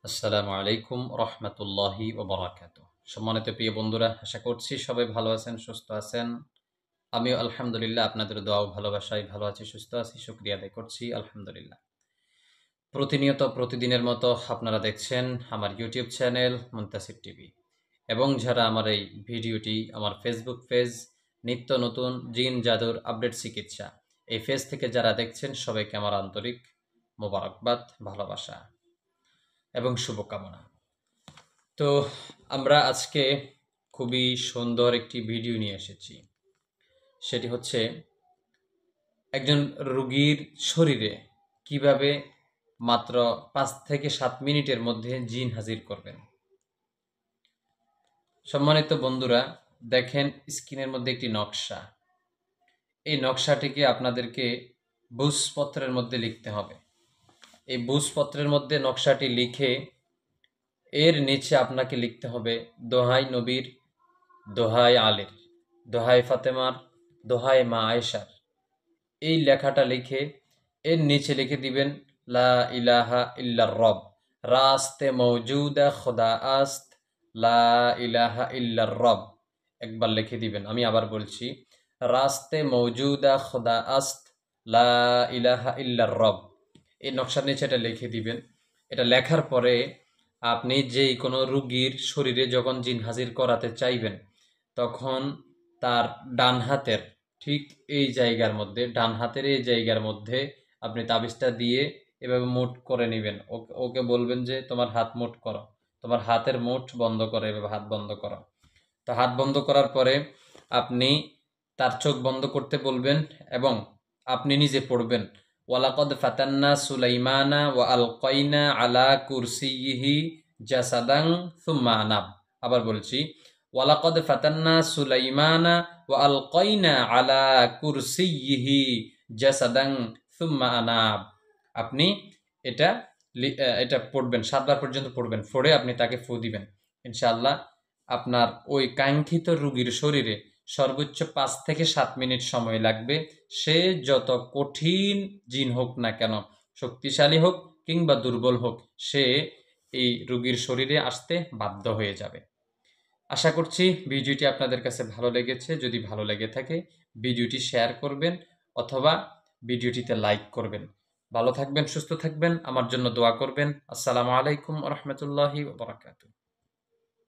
আসসালামু আলাইকুম রহমতুল্লাহি ও বারাকাতু। সম্মানিত প্রিয় বন্ধুরা, আশা করছি সবাই ভালো আছেন, সুস্থ আছেন। আমিও আলহামদুলিল্লাহ আপনাদের দোয়া ও ভালোবাসায় ভালো আছি, সুস্থ আছি, শুকরিয়া আদায় করছি আলহামদুলিল্লাহ। প্রতিনিয়ত প্রতিদিনের মতো আপনারা দেখছেন আমার ইউটিউব চ্যানেল মুনতাসির টিভি, এবং যারা আমার এই ভিডিওটি আমার ফেসবুক পেজ নিত্য নতুন জিন জাদুর আপডেট চিকিৎসা এই পেজ থেকে যারা দেখছেন, সবাইকে আমার আন্তরিক মোবারকবাদ, ভালোবাসা এবং শুভকামনা। তো আমরা আজকে খুবই সুন্দর একটি ভিডিও নিয়ে এসেছি। সেটি হচ্ছে একজন রোগীর শরীরে কিভাবে মাত্র 5 থেকে 7 মিনিটের মধ্যে জিন হাজির করবেন। সম্মানিত বন্ধুরা, দেখেন স্ক্রিনের মধ্যে একটি নকশা। এই নকশাটিকে আপনাদেরকে বুঝপত্রের মধ্যে লিখতে হবে। এই বুঝপত্রের মধ্যে নকশাটি লিখে এর নিচে আপনাকে লিখতে হবে দোহাই নবীর, দোহাই আলীর, দোহাই ফাতেমার, দোহাই মা আয়েশার। এই লেখাটা লিখে এর নিচে লিখে দিবেন লা ইলাহা ইল্লার রব, রাস্তে মৌজুদা খোদা আস্ত, লা ইলাহা ইল্লার রব। একবার লিখে দিবেন, আমি আবার বলছি, রাস্তে মৌজুদা খোদা আস্ত, লা ইলাহা ইল্লার রব। এই নকশার নিচে এটা লিখে দিবেন। এটা লেখার পরে আপনি যেই কোনো রুগীর শরীরে যখন জিন হাজির করাতে চাইবেন, তখন তার ডান হাতের ঠিক এই জায়গার মধ্যে, ডান হাতের এই জায়গার মধ্যে আপনি তাবিজটা দিয়ে এভাবে মুঠ করে নেবেন। ওকে বলবেন যে তোমার হাত মুঠ করো, তোমার হাতের মুঠ বন্ধ করো, এভাবে হাত বন্ধ করো। তো হাত বন্ধ করার পরে আপনি তার চোখ বন্ধ করতে বলবেন এবং আপনি নিজে পড়বেন ওয়ালাকদ ফাতান্না সুলাইমানা ওয়া আলকাইনা আলা কুরসিয়িহি জাসাদান সুম্মা আনাব। আবার বলছি, ওয়ালাকদ ফাতান্না সুলাইমানা ওয়া আলকাইনা আলা কুরসিয়িহি জাসাদান সুম্মা আনাব। আপনি এটা এটা পড়বেন, 7 বার পর্যন্ত পড়বেন। পড়ে আপনি তাকে ফু দিবেন। ইনশাআল্লাহ আপনার ওই কাঙ্ক্ষিত রোগীর শরীরে সর্বোচ্চ 5 থেকে 7 মিনিট সময় লাগবে। সে যত কঠিন জিন হোক না কেন, শক্তিশালী হোক কিংবা দুর্বল হোক, সে এই রোগীর শরীরে আসতে বাধ্য হয়ে যাবে। আশা করছি ভিডিওটি আপনাদের কাছে ভালো লেগেছে। যদি ভালো লেগে থাকে ভিডিওটি শেয়ার করবেন অথবা ভিডিওটিতে লাইক করবেন। ভালো থাকবেন, সুস্থ থাকবেন, আমার জন্য দোয়া করবেন। আসসালামু আলাইকুম ওয়া রাহমাতুল্লাহি ওয়া বারাকাতুহু।